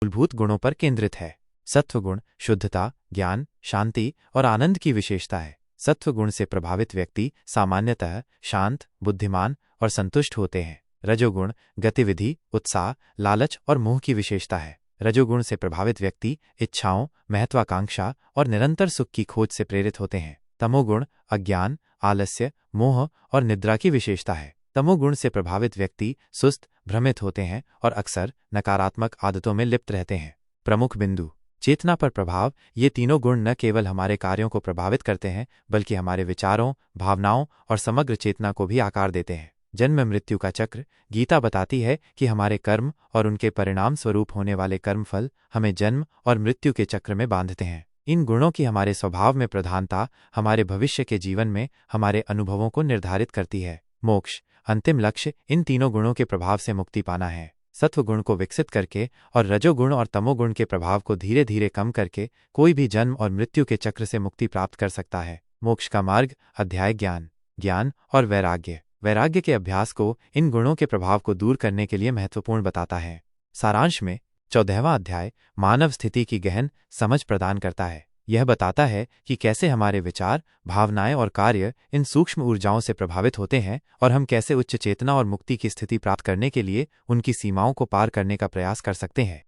मूलभूत गुणों पर केंद्रित है। सत्वगुण शुद्धता, ज्ञान, शांति और आनंद की विशेषता है। सत्वगुण से प्रभावित व्यक्ति सामान्यतः शांत, बुद्धिमान और संतुष्ट होते हैं। रजोगुण गतिविधि, उत्साह, लालच और मोह की विशेषता है। रजोगुण से प्रभावित व्यक्ति इच्छाओं, महत्वाकांक्षा और निरंतर सुख की खोज से प्रेरित होते हैं। तमोगुण अज्ञान, आलस्य, मोह और निद्रा की विशेषता है। तमोगुण से प्रभावित व्यक्ति सुस्त, भ्रमित होते हैं और अक्सर नकारात्मक आदतों में लिप्त रहते हैं। प्रमुख बिंदु चेतना पर प्रभाव। ये तीनों गुण न केवल हमारे कार्यों को प्रभावित करते हैं बल्कि हमारे विचारों, भावनाओं और समग्र चेतना को भी आकार देते हैं। जन्म मृत्यु का चक्र। गीता बताती है कि हमारे कर्म और उनके परिणाम स्वरूप होने वाले कर्मफल हमें जन्म और मृत्यु के चक्र में बांधते हैं। इन गुणों की हमारे स्वभाव में प्रधानता हमारे भविष्य के जीवन में हमारे अनुभवों को निर्धारित करती है। मोक्ष अंतिम लक्ष्य इन तीनों गुणों के प्रभाव से मुक्ति पाना है। सत्वगुण को विकसित करके और रजोगुण और तमोगुण के प्रभाव को धीरे धीरे कम करके कोई भी जन्म और मृत्यु के चक्र से मुक्ति प्राप्त कर सकता है। मोक्ष का मार्ग अध्याय ज्ञान और वैराग्य। वैराग्य के अभ्यास को इन गुणों के प्रभाव को दूर करने के लिए महत्वपूर्ण बताता है। सारांश में 14वां अध्याय मानव स्थिति की गहन समझ प्रदान करता है। यह बताता है कि कैसे हमारे विचार, भावनाएं और कार्य इन सूक्ष्म ऊर्जाओं से प्रभावित होते हैं और हम कैसे उच्च चेतना और मुक्ति की स्थिति प्राप्त करने के लिए उनकी सीमाओं को पार करने का प्रयास कर सकते हैं।